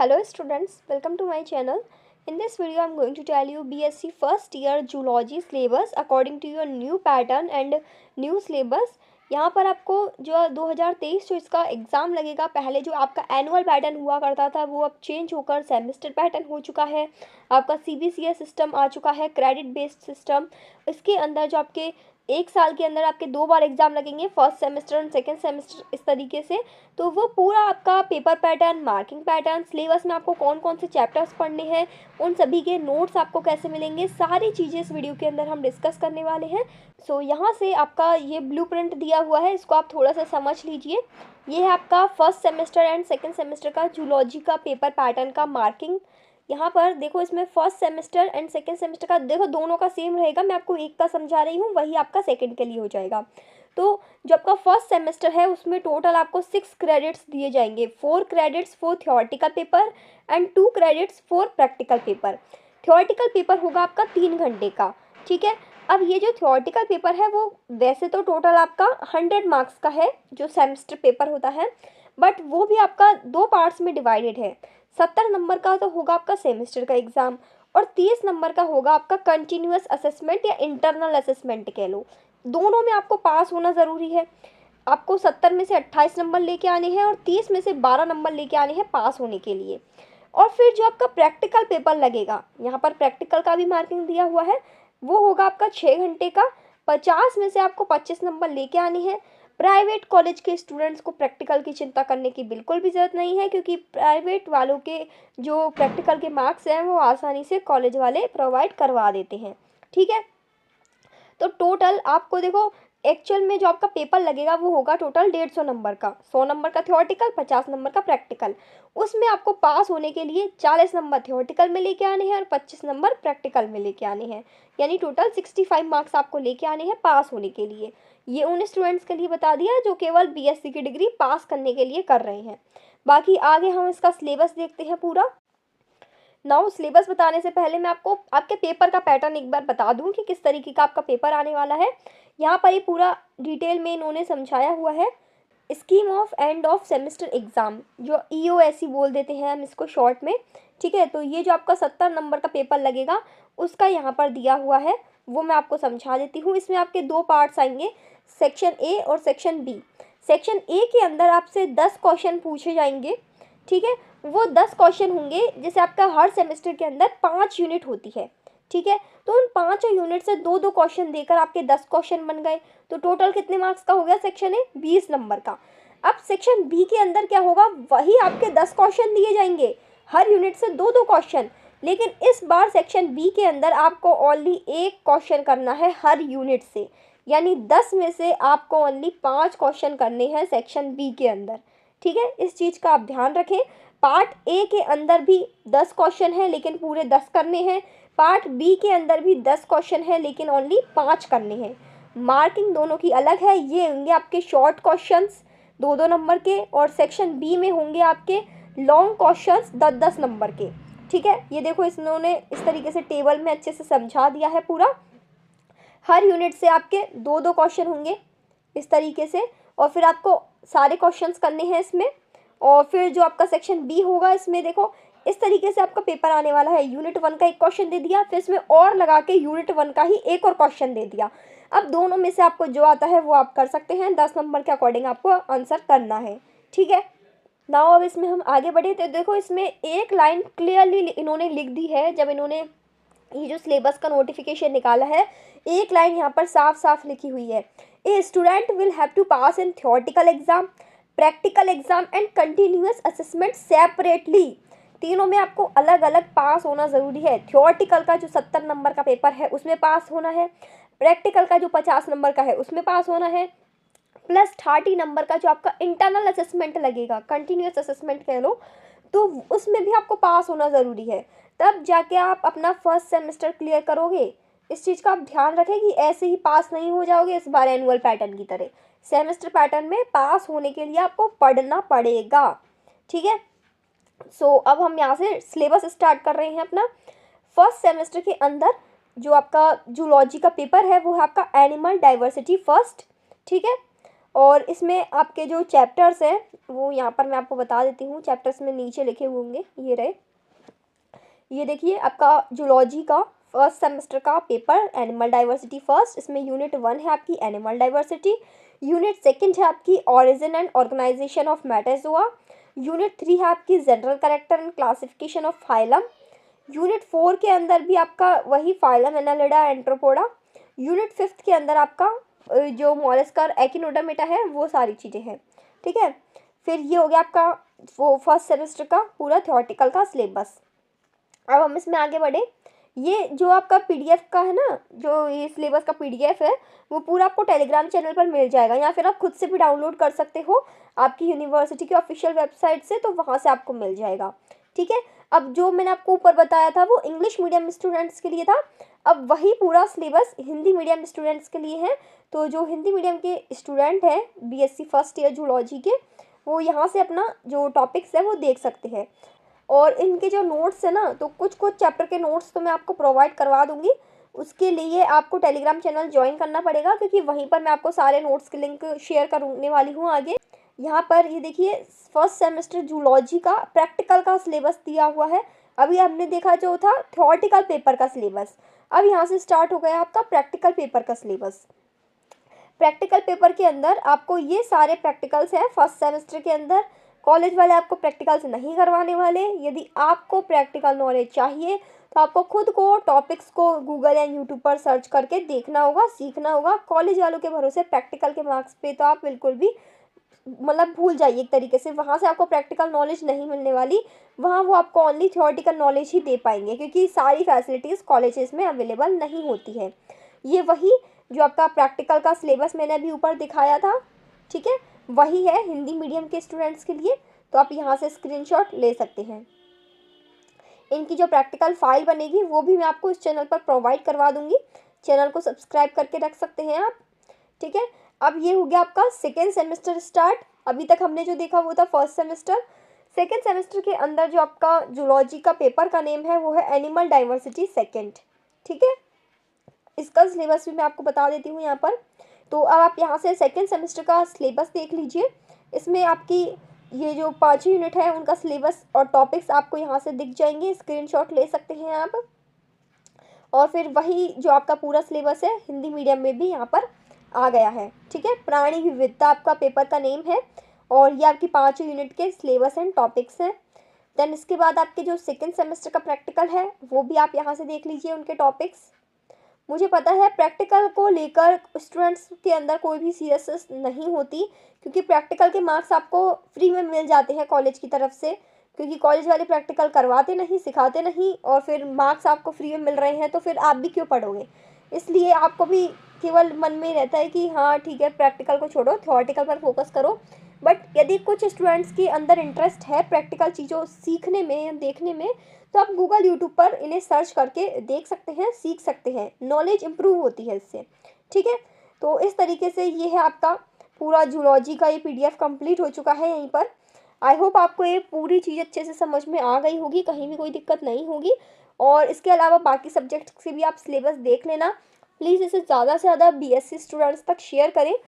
Hello students, welcome to my channel. In this video I am going to tell you BSc first year zoology syllabus according to your new pattern and new syllabus. यहाँ पर आपको जो 2023 जो इसका exam लगेगा, पहले जो आपका एनुअल पैटर्न हुआ करता था वो अब चेंज होकर सेमेस्टर पैटर्न हो चुका है। आपका CBCS सिस्टम आ चुका है, क्रेडिट बेस्ड सिस्टम। इसके अंदर जो आपके एक साल के अंदर आपके 2 बार एग्ज़ाम लगेंगे, फर्स्ट सेमेस्टर और सेकंड सेमेस्टर, इस तरीके से। तो वो पूरा आपका paper pattern, marking pattern, syllabus में आपको कौन कौन से चैप्टर्स पढ़ने हैं, उन सभी के नोट्स आपको कैसे मिलेंगे, सारी चीज़ें इस वीडियो के अंदर हम डिस्कस करने वाले हैं। सो यहाँ से आपका ये ब्लूप्रिंट दिया हुआ है, इसको आप थोड़ा सा समझ लीजिए। ये है आपका first semester and second semester का जूलॉजी का पेपर पैटर्न का मार्किंग। यहाँ पर देखो, इसमें first semester and second semester का देखो दोनों का सेम रहेगा। मैं आपको एक का समझा रही हूँ, वही आपका सेकेंड के लिए हो जाएगा। तो जो आपका फर्स्ट सेमेस्टर है उसमें टोटल आपको 6 क्रेडिट्स दिए जाएंगे। 4 credits for theoretical paper and 2 credits for practical paper. Theoretical paper होगा आपका 3 घंटे का, ठीक है। अब ये जो थियोरेटिकल पेपर है वो वैसे तो टोटल आपका 100 मार्क्स का है जो सेमेस्टर पेपर होता है, बट वो भी आपका 2 पार्ट्स में डिवाइडेड है। 70 नंबर का तो होगा आपका सेमेस्टर का एग्ज़ाम और 30 नंबर का होगा आपका कंटिन्यूअस असेसमेंट या इंटरनल असेसमेंट कह लो। दोनों में आपको पास होना ज़रूरी है। आपको 70 में से 28 नंबर लेके आने हैं और 30 में से 12 नंबर लेके आने हैं पास होने के लिए। और फिर जो आपका प्रैक्टिकल पेपर लगेगा, यहाँ पर प्रैक्टिकल का भी मार्किंग दिया हुआ है, वो होगा आपका 6 घंटे का। 50 में से आपको 25 नंबर लेके आने हैं। प्राइवेट कॉलेज के स्टूडेंट्स को प्रैक्टिकल की चिंता करने की बिल्कुल भी ज़रूरत नहीं है, क्योंकि प्राइवेट वालों के जो प्रैक्टिकल के मार्क्स हैं वो आसानी से कॉलेज वाले प्रोवाइड करवा देते हैं, ठीक है। तो टोटल आपको देखो, एक्चुअल में जो आपका पेपर लगेगा वो होगा टोटल 150 नंबर का। 100 नंबर का थियोरेटिकल, 50 नंबर का प्रैक्टिकल। उसमें आपको पास होने के लिए 40 नंबर थियोरेटिकल में लेके आने हैं और 25 नंबर प्रैक्टिकल में लेके आने हैं, यानी टोटल 65 मार्क्स आपको लेके आने हैं पास होने के लिए। ये उन स्टूडेंट्स के लिए बता दिया जो केवल BSc की डिग्री पास करने के लिए कर रहे हैं। बाकी आगे हम इसका सिलेबस देखते हैं पूरा। नाउ सिलेबस बताने से पहले मैं आपको आपके पेपर का पैटर्न एक बार बता दूं कि किस तरीके का आपका पेपर आने वाला है। यहाँ पर ये पूरा डिटेल में इन्होंने समझाया हुआ है। Scheme of end of semester exam, जो EOSE बोल देते हैं हम इसको शॉर्ट में, ठीक है। तो ये जो आपका 70 नंबर का पेपर लगेगा उसका यहाँ पर दिया हुआ है, वो मैं आपको समझा देती हूँ। इसमें आपके 2 पार्ट्स आएंगे, सेक्शन A और सेक्शन B। सेक्शन A के अंदर आपसे 10 क्वेश्चन पूछे जाएंगे, ठीक है। वो 10 क्वेश्चन होंगे, जैसे आपका हर सेमेस्टर के अंदर 5 यूनिट होती है, ठीक है। तो उन 5 यूनिट से 2-2 क्वेश्चन देकर आपके 10 क्वेश्चन बन गए। तो टोटल कितने मार्क्स का हो गया सेक्शन ए? 20 नंबर का। अब सेक्शन बी के अंदर क्या होगा, वही आपके 10 क्वेश्चन दिए जाएंगे, हर यूनिट से 2-2 क्वेश्चन। लेकिन इस बार सेक्शन बी के अंदर आपको ओनली 1 क्वेश्चन करना है हर यूनिट से, यानी 10 में से आपको ओनली 5 क्वेश्चन करने हैं सेक्शन बी के अंदर, ठीक है। इस चीज़ का आप ध्यान रखें। पार्ट ए के अंदर भी 10 क्वेश्चन है लेकिन पूरे 10 करने हैं। पार्ट बी के अंदर भी 10 क्वेश्चन है लेकिन ओनली 5 करने हैं। मार्किंग दोनों की अलग है। ये होंगे आपके शॉर्ट क्वेश्चंस 2-2 नंबर के, और सेक्शन बी में होंगे आपके लॉन्ग क्वेश्चंस 10-10 नंबर के, ठीक है। ये देखो, इन्होंने इस तरीके से टेबल में अच्छे से समझा दिया है पूरा। हर यूनिट से आपके 2-2 क्वेश्चन होंगे इस तरीके से, और फिर आपको सारे क्वेश्चंस करने हैं इसमें। और फिर जो आपका सेक्शन बी होगा, इसमें देखो इस तरीके से आपका पेपर आने वाला है। यूनिट 1 का एक क्वेश्चन दे दिया, फिर इसमें और लगा के यूनिट 1 का ही एक और क्वेश्चन दे दिया। अब दोनों में से आपको जो आता है वो आप कर सकते हैं। 10 नंबर के अकॉर्डिंग आपको आंसर करना है, ठीक है। नाउ अब इसमें हम आगे बढ़े तो देखो, इसमें एक लाइन क्लियरली इन्होंने लिख दी है। जब इन्होंने ये जो सिलेबस का नोटिफिकेशन निकाला है, एक लाइन यहाँ पर साफ साफ लिखी हुई है, a student will have to pass in theoretical exam, practical exam and continuous assessment separately. तीनों में आपको अलग अलग पास होना ज़रूरी है। थियोरेटिकल का जो 70 नंबर का पेपर है उसमें पास होना है, प्रैक्टिकल का जो 50 नंबर का है उसमें पास होना है, प्लस 30 नंबर का जो आपका इंटरनल असेसमेंट लगेगा, कंटिन्यूअस असेसमेंट कह लो, तो उसमें भी आपको पास होना ज़रूरी है। तब जाके आप अपना फर्स्ट सेमेस्टर क्लियर करोगे। इस चीज़ का आप ध्यान रखें कि ऐसे ही पास नहीं हो जाओगे इस बार एनुअल पैटर्न की तरह। सेमेस्टर पैटर्न में पास होने के लिए आपको पढ़ना पड़ेगा, ठीक है। सो अब हम यहाँ से सिलेबस स्टार्ट कर रहे हैं अपना। फर्स्ट सेमेस्टर के अंदर जो आपका जूलॉजी का पेपर है वो है आपका एनिमल डाइवर्सिटी फर्स्ट, ठीक है। और इसमें आपके जो चैप्टर्स हैं वो यहाँ पर मैं आपको बता देती हूँ। चैप्टर्स में नीचे लिखे हुए होंगे, ये रहे। ये देखिए आपका जूलॉजी का फर्स्ट सेमेस्टर का पेपर एनिमल डाइवर्सिटी फर्स्ट, इसमें यूनिट 1 है आपकी एनिमल डाइवर्सिटी। यूनिट 2 है आपकी origin and organisation of metazoa. Unit 3 है आपकी general character and classification of phylum. Unit 4 के अंदर भी आपका वही फाइलम एनालिडा एंट्रोपोडा। यूनिट 5 के अंदर आपका जो मॉलस्कर एकिनोडर्मेटा है वो सारी चीज़ें हैं, ठीक है। फिर ये हो गया आपका वो फर्स्ट सेमेस्टर का पूरा थ्योरेटिकल का सिलेबस। अब हम इसमें आगे बढ़े। ये जो आपका पीडीएफ का है ना, जो ये सिलेबस का पीडीएफ है वो पूरा आपको टेलीग्राम चैनल पर मिल जाएगा, या फिर आप खुद से भी डाउनलोड कर सकते हो आपकी यूनिवर्सिटी की ऑफिशियल वेबसाइट से, तो वहाँ से आपको मिल जाएगा, ठीक है। अब जो मैंने आपको ऊपर बताया था वो इंग्लिश मीडियम स्टूडेंट्स के लिए था, अब वही पूरा सिलेबस हिंदी मीडियम स्टूडेंट्स के लिए है। तो जो हिंदी मीडियम के स्टूडेंट हैं बीएससी फर्स्ट ईयर जूलॉजी के, वो यहाँ से अपना जो टॉपिक्स है वो देख सकते हैं। और इनके जो नोट्स है ना, तो कुछ कुछ चैप्टर के नोट्स तो मैं आपको प्रोवाइड करवा दूंगी। उसके लिए आपको टेलीग्राम चैनल ज्वाइन करना पड़ेगा, क्योंकि वहीं पर मैं आपको सारे नोट्स के लिंक शेयर करने वाली हूँ आगे। यहाँ पर ये देखिए फर्स्ट सेमेस्टर जूलॉजी का प्रैक्टिकल का सिलेबस दिया हुआ है। अभी हमने देखा जो था थ्योरेटिकल पेपर का सिलेबस, अब यहाँ से स्टार्ट हो गया आपका प्रैक्टिकल पेपर का सिलेबस। प्रैक्टिकल पेपर के अंदर आपको ये सारे प्रैक्टिकल्स हैं फर्स्ट सेमेस्टर के अंदर। कॉलेज वाले आपको प्रैक्टिकल्स नहीं करवाने वाले। यदि आपको प्रैक्टिकल नॉलेज चाहिए तो आपको खुद को टॉपिक्स को गूगल या यूट्यूब पर सर्च करके देखना होगा, सीखना होगा। कॉलेज वालों के भरोसे प्रैक्टिकल के मार्क्स पे तो आप बिल्कुल भी मतलब भूल जाइए एक तरीके से, वहाँ से आपको प्रैक्टिकल नॉलेज नहीं मिलने वाली। वहाँ वो आपको ओनली थ्योरेटिकल नॉलेज ही दे पाएंगे, क्योंकि सारी फैसिलिटीज़ कॉलेजेस में अवेलेबल नहीं होती है। ये वही जो आपका प्रैक्टिकल का सिलेबस मैंने अभी ऊपर दिखाया था, ठीक है, वही है हिंदी मीडियम के स्टूडेंट्स के लिए। तो आप यहाँ से स्क्रीनशॉट ले सकते हैं। इनकी जो प्रैक्टिकल फाइल बनेगी वो भी मैं आपको इस चैनल पर प्रोवाइड करवा दूंगी। चैनल को सब्सक्राइब करके रख सकते हैं आप, ठीक है। अब ये हो गया आपका सेकेंड सेमेस्टर स्टार्ट। अभी तक हमने जो देखा वो था फर्स्ट सेमेस्टर। सेकेंड सेमेस्टर के अंदर जो आपका जूलॉजी का पेपर का नेम है वो है एनिमल डाइवर्सिटी सेकेंड, ठीक है। इसका सिलेबस भी मैं आपको बता देती हूँ यहाँ पर। तो अब आप यहाँ से सेकेंड सेमेस्टर का सिलेबस देख लीजिए। इसमें आपकी ये जो 5 यूनिट है उनका सिलेबस और टॉपिक्स आपको यहाँ से दिख जाएंगे, स्क्रीनशॉट ले सकते हैं आप। और फिर वही जो आपका पूरा सिलेबस है हिंदी मीडियम में भी यहाँ पर आ गया है, ठीक है। प्राणी विविधता आपका पेपर का नेम है, और ये आपकी 5 यूनिट के सिलेबस एंड टॉपिक्स हैं। देन इसके बाद आपके जो सेकेंड सेमेस्टर का प्रैक्टिकल है वो भी आप यहाँ से देख लीजिए, उनके टॉपिक्स। मुझे पता है प्रैक्टिकल को लेकर स्टूडेंट्स के अंदर कोई भी सीरियसनेस नहीं होती, क्योंकि प्रैक्टिकल के मार्क्स आपको फ्री में मिल जाते हैं कॉलेज की तरफ से, क्योंकि कॉलेज वाले प्रैक्टिकल करवाते नहीं, सिखाते नहीं, और फिर मार्क्स आपको फ्री में मिल रहे हैं तो फिर आप भी क्यों पढ़ोगे। इसलिए आपको भी केवल मन में रहता है कि हाँ ठीक है प्रैक्टिकल को छोड़ो, थ्योरेटिकल पर फोकस करो। बट यदि कुछ स्टूडेंट्स के अंदर इंटरेस्ट है प्रैक्टिकल चीज़ों सीखने में या देखने में, तो आप गूगल यूट्यूब पर इन्हें सर्च करके देख सकते हैं, सीख सकते हैं, नॉलेज इम्प्रूव होती है इससे, ठीक है। तो इस तरीके से ये है आपका पूरा जूलॉजी का ये पीडीएफ कंप्लीट हो चुका है यहीं पर। आई होप आपको ये पूरी चीज़ अच्छे से समझ में आ गई होगी, कहीं भी कोई दिक्कत नहीं होगी। और इसके अलावा बाकी सब्जेक्ट से भी आप सिलेबस देख लेना। प्लीज़ इसे ज़्यादा से ज़्यादा बीएससी स्टूडेंट्स तक शेयर करें।